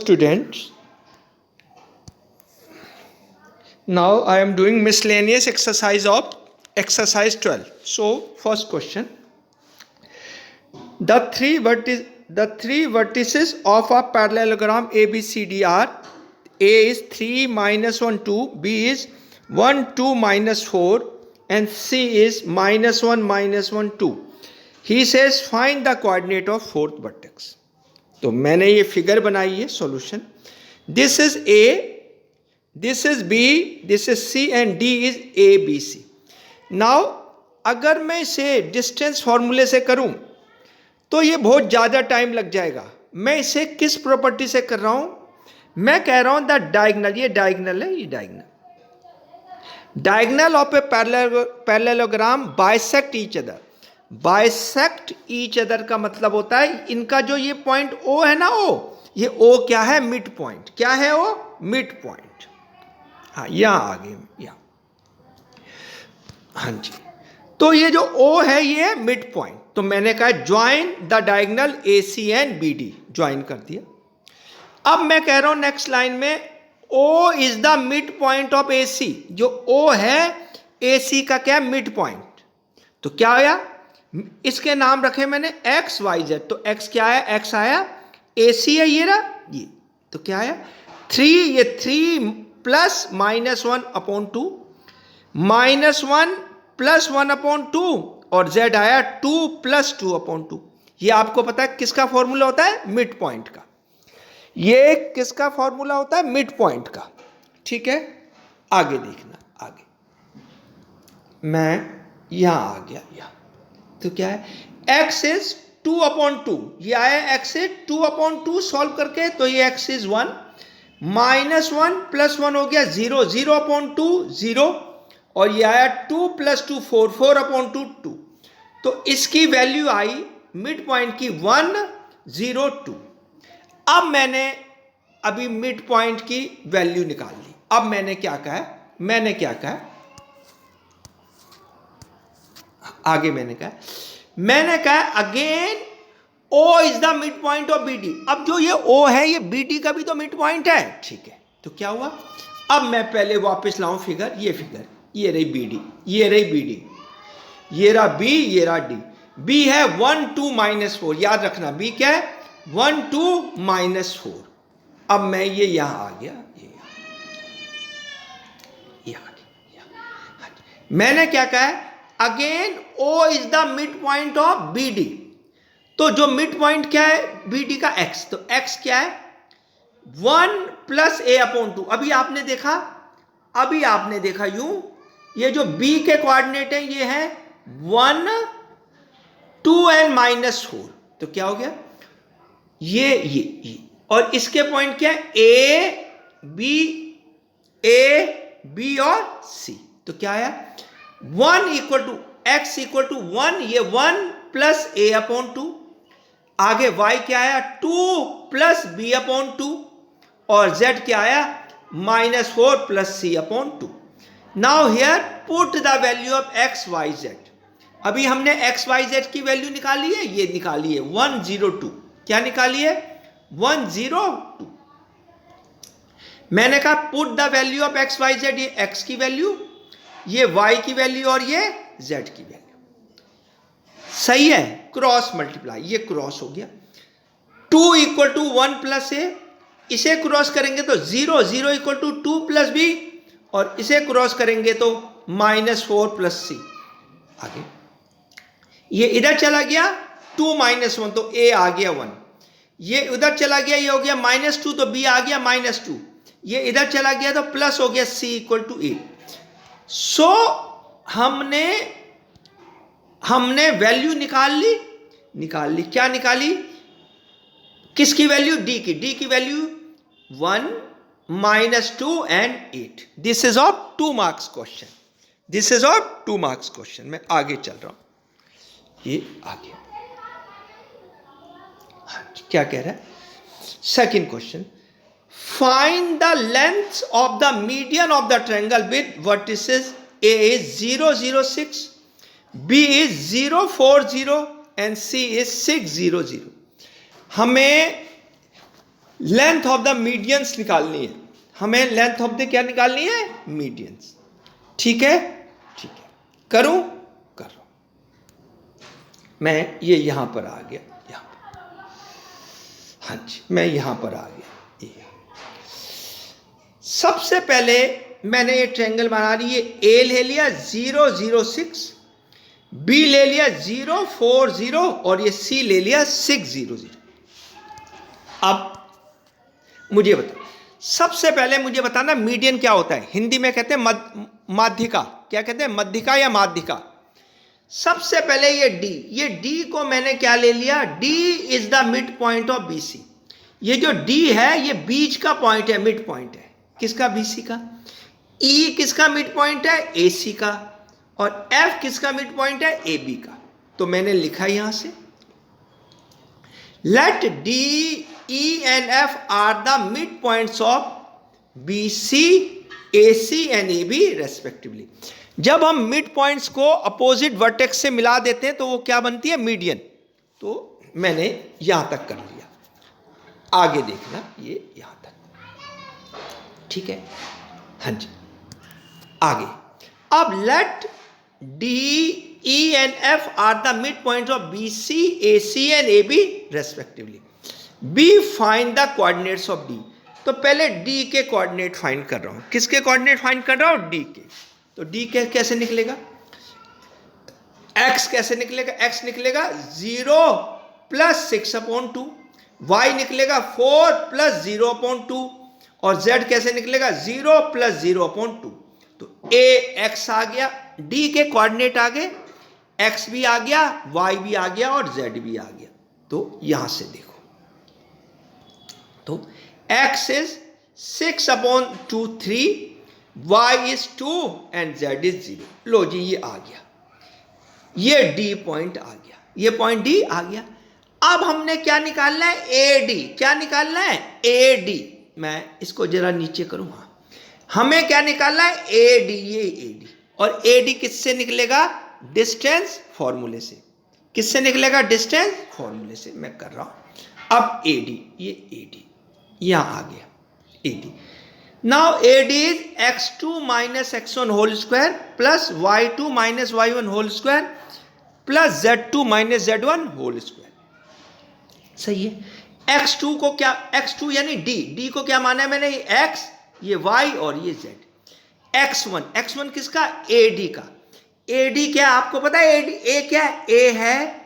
Students, now I am doing miscellaneous exercise of exercise 12. So first question, the three vertices of a parallelogram ABCD are: A is 3 minus 1 2, B is 1 2 minus 4, and C is minus 1 minus 1 2. He says find the coordinate of fourth vertex. तो मैंने ये figure बनाई है solution. This is A, this is B, this is C and D is A B C. Now अगर मैं इसे distance फॉर्मूले से करूं तो ये बहुत ज़्यादा टाइम लग जाएगा. मैं इसे किस प्रॉपर्टी से कर रहा हूं? मैं कह रहा हूं द डायगनल, ये डायगनल है, ये diagonal of a parallelogram bisect each other. Bisect each other का मतलब होता है इनका जो ये पॉइंट ओ है ना, ओ, ये ओ क्या है? Mid point. क्या है ओ? Mid point. हाँ, यहां आगे यहां. हाँ जी, तो ये जो ओ है ये है मिड पॉइंट. तो मैंने कहा join the diagonal A C and B D. Join कर दिया. अब मैं कह रहा हूं नेक्स्ट लाइन में O is the mid point of A C. जो ओ है ए सी का क्या? Mid point. तो क्या आया? इसके नाम रखे मैंने एक्स वाई जेड. तो एक्स क्या आया? एक्स आया, ए सी है ये रहा ये. तो क्या आया? 3, ये 3 plus minus 1 upon 2, minus 1 plus 1 upon 2, और जेड आया 2 प्लस 2 अपॉन 2. ये आपको पता है किसका फॉर्मूला होता है? मिड पॉइंट का. ये किसका फॉर्मूला होता है? मिड पॉइंट का. ठीक है, आगे देखना. आगे मैं यहां आ गया यहां. तो क्या है? x is 2 upon 2. ये आया x इज 2 अपॉन 2 सॉल्व करके. तो ये x इज 1, माइनस 1 प्लस 1 हो गया 0, 0 अपॉन 2 0, और ये आया 2 प्लस 2 4, 4 अपॉन 2 2. तो इसकी वैल्यू आई मिड पॉइंट की 1 0 2. अब मैंने अभी मिड पॉइंट की वैल्यू निकाल ली. अब मैंने क्या कहा है? मैंने क्या कहा है आगे? मैंने कहा again O is the mid point of B D. अब जो ये ओ है ये बी डी का भी तो मिड पॉइंट है. ठीक है, तो क्या हुआ? अब मैं पहले वापस लाऊं फिगर. ये फिगर, ये रही बी डी, ये रही बी डी, ये रहा बी, ये रहा डी. बी है 1 2 माइनस 4. याद रखना बी क्या है? 1 2 माइनस 4. अब मैं ये यहां आ गया, ये आ गया. मैंने क्या कहा है? Again O is the mid point of B D. तो जो मिड पॉइंट क्या है बी डी का? एक्स. तो एक्स क्या है? 1 प्लस ए अपॉन 2. अभी आपने देखा यूं, ये जो बी के कोऑर्डिनेट है ये है 1 2 एंड माइनस 4. तो क्या हो गया? ये और इसके पॉइंट क्या है? ए बी और सी. तो क्या आया? 1 equal to X equal to 1, ये 1 प्लस ए अपॉन 2. आगे y क्या आया? 2 प्लस बी अपॉन 2, और z क्या आया? Minus 4 plus C upon 2. Now here put the value of X Y Z. अभी हमने एक्स वाई जेड की वैल्यू निकाली है, ये निकाली है 1 0 2. क्या निकाली है? 1 0 2. मैंने कहा put the value of X Y Z. ये x की वैल्यू, ये y की वैल्यू, और ये z की वैल्यू. सही है, क्रॉस मल्टीप्लाई. ये क्रॉस हो गया. 2 इक्वल टू 1 प्लस ए. इसे क्रॉस करेंगे तो 0 0 इक्वल टू 2 प्लस बी, और इसे क्रॉस करेंगे तो माइनस 4 प्लस सी. आगे ये इधर चला गया 2 माइनस 1, तो ए आ गया 1. ये उधर चला गया, ये हो गया माइनस 2, तो बी आ गया माइनस 2. ये इधर चला गया तो प्लस हो गया सी इक्वल टू ए. सो हमने वैल्यू निकाल ली. क्या निकाली? किसकी वैल्यू? डी की. डी की value 1 minus 2 and 8. This is of 2 marks question. This is of 2 marks question. मैं आगे चल रहा हूं. ये आगे क्या कह रहा है? Second question, find the length of the median of the triangle with vertices A is 0 0 6, B is 0 4 0 and C is 6 0 0. हमें लेंथ ऑफ द मीडियंस निकालनी है हमें, लेंथ ऑफ द क्या निकालनी है, मीडियंस। ठीक है, ठीक है, करूं, करो। मैं ये यहां पर आ गया, यहां पर, हाँ जी, मैं यहां पर आ गया। ये सबसे पहले मैंने ये ट्रायंगल बना ली, ये ए ले लिया 006, बी ले लिया 040 और ये सी ले लिया 600। अब मुझे बता, सबसे पहले मुझे बताना मीडियन क्या होता है। हिंदी में कहते हैं माध्यिका, क्या कहते हैं, मध्यिका या माध्यिका। सबसे पहले ये डी को मैंने क्या ले लिया, D is the mid point of BC. ये जो डी है ये बीच का पॉइंट है, मिड पॉइंट है, किसका, बीसी का। ई किसका मिड पॉइंट है, एसी का। और एफ किसका मिड पॉइंट है, एबी का। तो मैंने लिखा यहां से, let D E and F are the midpoints of BC, AC and AB respectively। जब हम मिड पॉइंट्स को अपोजिट वर्टेक्स से मिला देते हैं तो वो क्या बनती है, मीडियन। तो मैंने यहां तक कर लिया, आगे देखना, ये यहां तक, ठीक है, हाँ जी, आगे। अब late D, E and F are the midpoints of BC, AC and AB respectively। B find the coordinates of D. तो पहले डी के कोऑर्डिनेट फाइंड कर रहा हूं, किसके कोऑर्डिनेट फाइंड कर रहा हूं, डी के। तो डी के कैसे निकलेगा, एक्स कैसे निकलेगा, एक्स निकलेगा 0 + 6/2, वाई निकलेगा 4 + 0/2 और जेड कैसे निकलेगा 0 + 0/2। तो ए एक्स आ गया, डी के कोऑर्डिनेट आ गए, एक्स भी आ गया, वाई भी आ गया और जेड भी आ गया। तो यहां से देखो, तो x is 6/2, y is 2 and z is 0। लो जी, ये आ गया, ये d पॉइंट आ गया, ये पॉइंट d आ गया। अब हमने क्या निकालना है, AD। क्या निकालना है, AD। मैं इसको जरा नीचे करूंगा, हमें क्या निकालना है, AD, ये AD। और AD किससे निकलेगा, डिस्टेंस फॉर्मूले से। किससे निकलेगा, डिस्टेंस फॉर्मूले से। मैं कर रहा हूं अब AD, ये AD यहां आ गया, AD। Now AD is x2 - x1 whole square plus y2 - y1 whole square plus z2 - z1 whole square. सही है। x2 को क्या, x2 यानी d को क्या माना है मैंने, ये x, ये y और ये z। x1 किसका, AD का। AD क्या आपको पता है, AD A क्या है, A है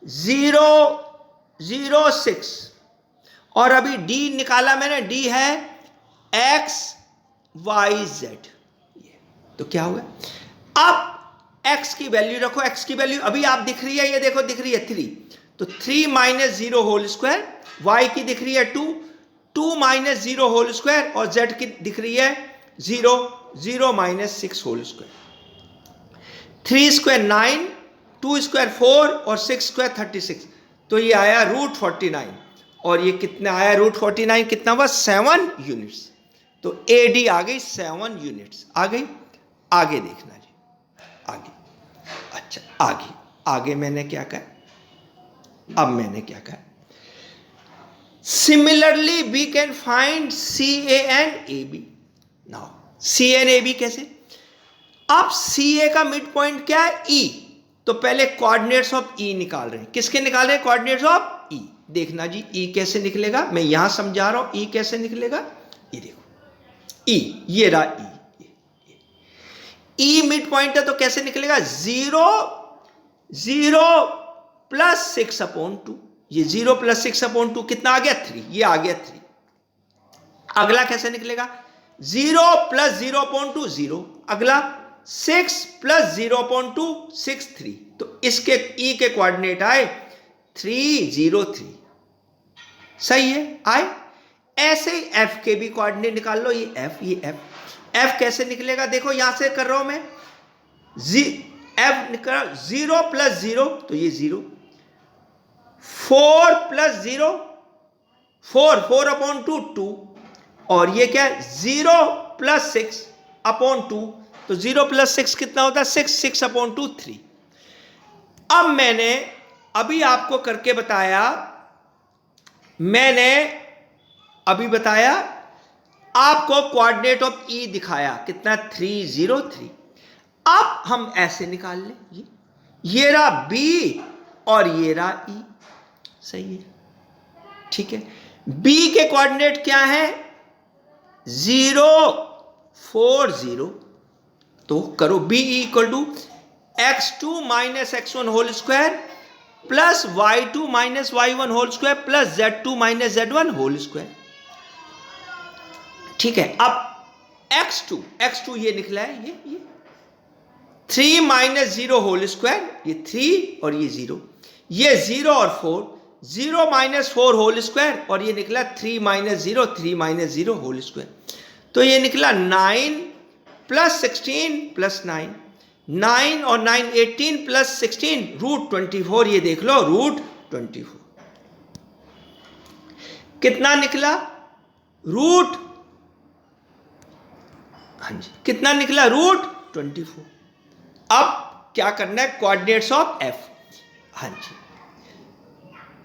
006 और अभी D निकाला मैंने, D है x y z। तो क्या हुआ, अब x की वैल्यू रखो, x की वैल्यू अभी आप दिख रही है, ये देखो दिख रही है 3, तो 3 - 0 होल स्क्वायर, y की दिख रही है 2 - 0 होल स्क्वायर और z की दिख रही है 0 - 6 होल स्क्वायर। 3 स्क्वायर 9, 2 स्क्वायर 4 और 6 स्क्वायर 36। तो ये आया √49 और ये कितना आया, √49 कितना हुआ, 7 यूनिट्स। तो AD आ गई 7 यूनिट्स आ गई। आगे देखना जी, आगे, अच्छा आगे मैंने क्या कहा, अब मैंने क्या कहा, similarly we can find CA and AB। Now CA and AB कैसे, अब CA का मिड पॉइंट क्या है, E। तो पहले कोऑर्डिनेट्स ऑफ E निकाल रहे हैं, किसके निकाल रहे हैं, कोऑर्डिनेट्स ऑफ E। देखना जी E कैसे निकलेगा, मैं यहां समझा रहा हूं E कैसे निकलेगा। ये देखो E, ये रहा E मिड पॉइंट है तो कैसे निकलेगा, 0 + 6/2। ये 0 + 6/2 कितना आ गया, 3। ये आ गया 3। अगला कैसे निकलेगा, 0 + 0/2 0। अगला 6 + 0/2 6 3। तो इसके E के कोऑर्डिनेट आए 3 0 3। सही है, आए। ऐसे ही F के भी कोऑर्डिनेट निकाल लो, ये F कैसे निकलेगा, देखो यहां से कर रहा हूं मैं, F निकला 0 + 0 तो ये 0, 4 + 0 4/2 2 और ये क्या है 0 + 6/2। तो 0 + 6 कितना होता है, 6/2 3। अब मैंने अभी आपको करके बताया, मैंने अभी बताया आपको कोऑर्डिनेट ऑफ ई दिखाया कितना 303। अब हम ऐसे निकाल लें, ये रहा बी और ये रहा ई, सही है, ठीक है। बी के कोऑर्डिनेट क्या है 0 4 0, तो करो B equal to x2 minus x1 whole square plus y2 minus y1 whole square plus z2 minus z1 whole square, ठीक है। अब x2 ये निकला है, ये 3 माइनस 0 होल स्क्वायर, ये 3 और ये 0, ये 0 और 4, 0 माइनस 4 होल स्क्वायर और ये निकला 3 माइनस 0, 3 माइनस 0 होल स्क्वायर, तो ये निकला 9 प्लस 16 प्लस 9, 9 और 9 18 प्लस 16 रूट 24, ये देख लो रूट 24 कितना निकला रूट, हाँ जी कितना निकला रूट 24। अब क्या करना है कोऑर्डिनेट्स ऑफ एफ, हाँ जी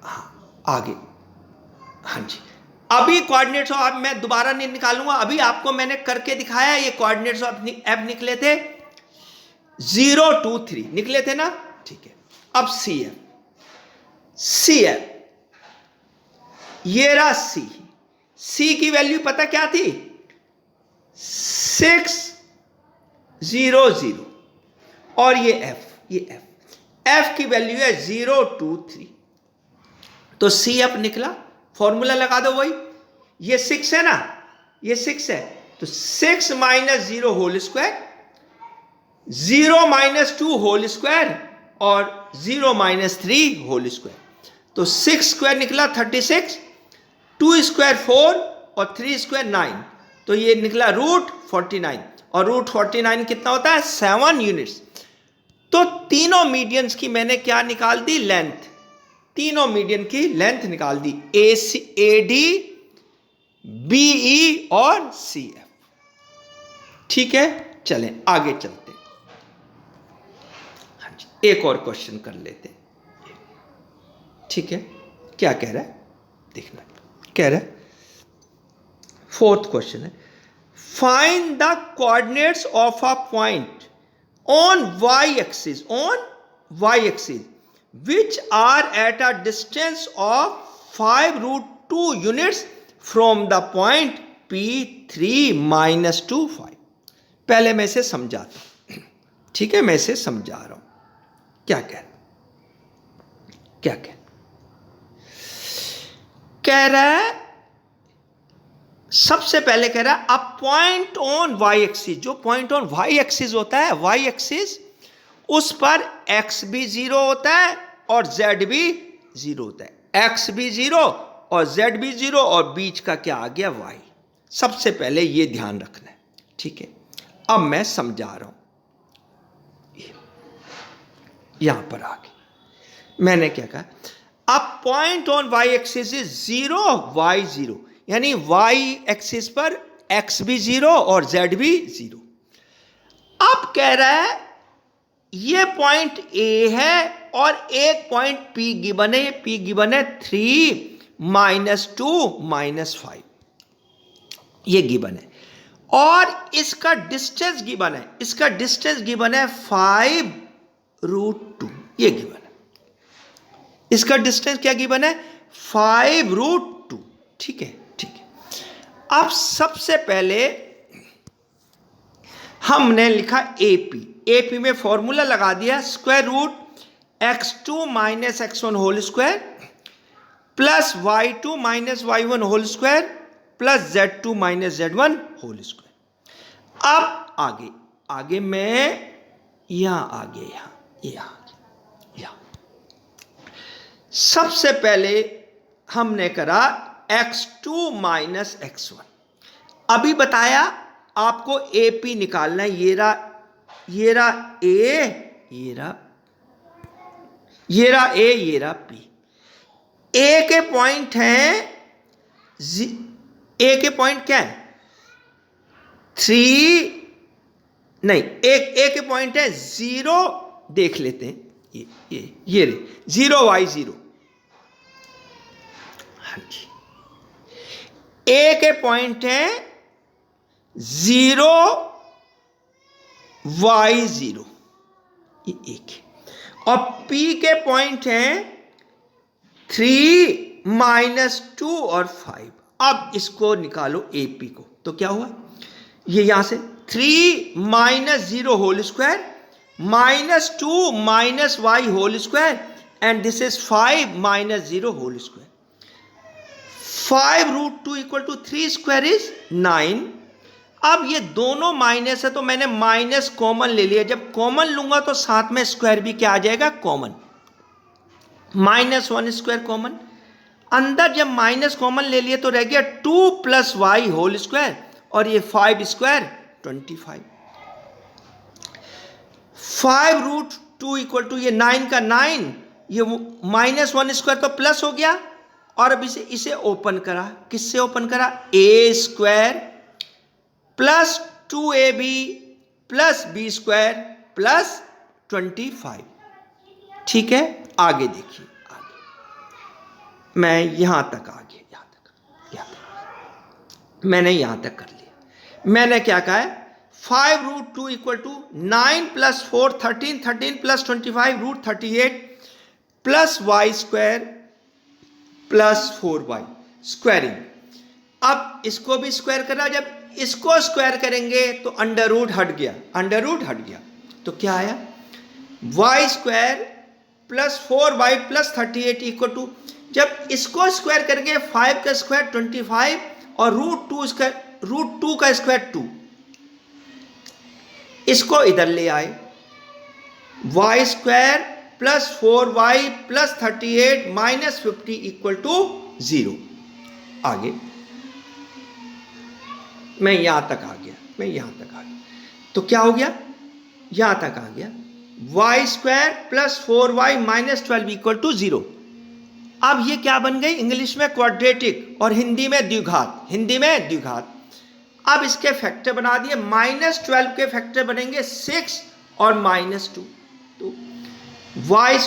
हाँ आगे, हाँ जी अभी कोऑर्डिनेट्स ऑफ, अब मैं दोबारा नहीं निकालूंगा, अभी आपको मैंने करके दिखाया, ये कोऑर्डिनेट्स ऑफ एफ निकले थे 0 2 3 निकले थे ना, ठीक है। अब सी एफ ये रहा सी की वैल्यू पता क्या थी 6 0 0 और ये एफ की वैल्यू है 0 2 3, तो सी एफ निकला, फॉर्मूला लगा दो वही, ये 6 है ना, ये 6 है, तो 6 minus 0 whole square, 0 minus 2 whole square और 0 माइनस 3 होल स्क्वायर, तो 6 स्क्वायर निकला 36, 2 स्क्वायर 4 और 3 स्क्वायर 9, तो ये निकला रूट 49, और रूट 49 कितना होता है 7 यूनिट्स। तो तीनों मीडियंस की मैंने क्या निकाल दी लेंथ, तीनों मीडियन की लेंथ निकाल दी, ए डी बी ई और सी एफ, ठीक है। चलें आगे चलते हैं, हाँ जी एक और क्वेश्चन कर लेते हैं, ठीक है। क्या कह रहा है देखना, कह रहा है 4th क्वेश्चन है, find the coordinates of a point on y-axis which are at a distance of 5 root 2 units from the point P3 minus 2 5। पहले मैं इसे समझाता हूं, ठीक है, मैं इसे समझा रहा हूं क्या कह रहा है, सबसे पहले कह रहा है a point on Y axis, जो पॉइंट ऑन वाई एक्सिस होता है, वाई एक्सिस उस पर एक्स भी 0 होता है और जेड भी 0 होता है, एक्स भी 0 और जेड भी 0 और बीच का क्या आ गया वाई। सबसे पहले ये ध्यान रखना है, ठीक है। अब मैं समझा रहा हूं, यहां पर आगे मैंने क्या कहा, a point on Y axis is 0 Y 0, यानी y एक्सिस पर x भी 0 और z भी 0। अब कह रहा है ये पॉइंट A है और एक पॉइंट P गिवन है, ये P गिवन है 3 माइनस 2 माइनस 5, ये गिवन है, और इसका डिस्टेंस गिवन है, इसका डिस्टेंस गिवन है 5 रूट 2, ये गिवन है, इसका डिस्टेंस क्या गिवन है 5 रूट 2, ठीक है। अब सबसे पहले हमने लिखा एपी में फॉर्मूला लगा दिया, square root x2 minus x1 whole square plus y2 minus y1 whole square plus z2 minus z1 whole square. अब आगे मैं यहां सबसे पहले हमने करा x2 माइनस x1, अभी बताया आपको AP निकालना है, ये रहा A, ये रहा A, ये रहा P। A के पॉइंट हैं, A के पॉइंट क्या है 3 नहीं, A के पॉइंट है 0, देख लेते हैं, ये 0 y 0, हाँ जी। ए के पॉइंट है 0 y0, ये एक है, और पी के पॉइंट है 3 -2 और 5। अब इसको निकालो ए पी को, तो क्या हुआ, ये यहां से 3 - 0 whole square -2 -y whole square and this is 5 - 0 whole square. 5√2 = 3 square is 9। अब ये दोनों माइनस है तो मैंने माइनस कॉमन ले लिया, जब कॉमन लूंगा तो साथ में स्क्वायर भी क्या आ जाएगा, कॉमन, -1 स्क्वायर कॉमन। अंदर जब माइनस कॉमन ले लिए तो रह गया 2 + y होल स्क्वायर, और ये 5 स्क्वायर 25। 5√2 = ये 9 का 9, ये -1 स्क्वायर तो प्लस हो गया, और अब इसे ओपन करा, किससे ओपन करा, a² + 2ab + b² + 25। ठीक है, आगे देखिए, आगे मैं यहां तक आ गया, यहां तक मैंने यहां तक कर लिया। मैंने क्या कहा है, 5√2 = 9 + 4 13, 13 + 25 √38 + y² + 4y स्क्वायरिंग। अब इसको भी स्क्वायर करा, जब इसको स्क्वायर करेंगे तो अंडर रूट हट गया, तो क्या आया, y² + 4y + 38 = जब इसको स्क्वायर करेंगे 5 का स्क्वायर 25 और √2 का स्क्वायर 2, इसको इधर ले आए, y² + 4y + 38 - 50 = 0। आगे मैं यहां तक आ गया, तो क्या हो गया, यहां तक आ गया, y² + 4y - 12 = 0। अब ये क्या बन गई, इंग्लिश में क्वाड्रेटिक और हिंदी में द्विघात। अब इसके फैक्टर बना दिए, -12 के फैक्टर बनेंगे 6 और -2, तो y²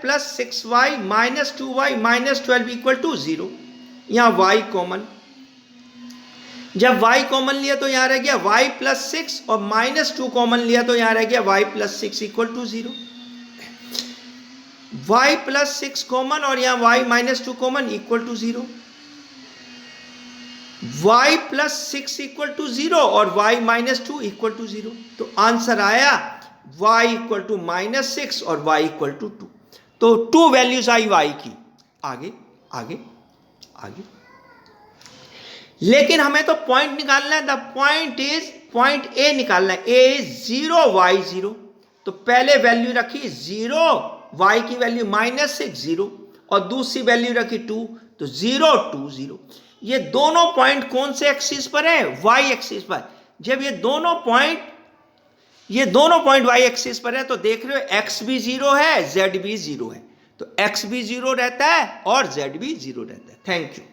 + 6y - 2y - 12 = 0। यहां y कॉमन, जब y कॉमन लिया तो यहां रह गया y + 6 और -2 कॉमन लिया तो यहां रह गया y + 6 = 0। y + 6 कॉमन और यहां y - 2 कॉमन = 0। y + 6 = 0 और y - 2 = 0, तो आंसर आया y = -6 और y = 2। तो 2 वैल्यूज आई y की। आगे आगे आगे, लेकिन हमें तो पॉइंट निकालना है, द पॉइंट A निकालना है, A इज 0 y0, तो पहले वैल्यू रखी 0, y की वैल्यू -6 0, और दूसरी वैल्यू रखी 2, तो 0 2 0। ये दोनों पॉइंट कौन से एक्सिस पर है, y एक्सिस पर। जब ये दोनों पॉइंट y एक्सिस पर है तो देख रहे हो x भी 0 है, z भी 0 है, तो x भी 0 रहता है और z भी 0 रहता है। Thank you.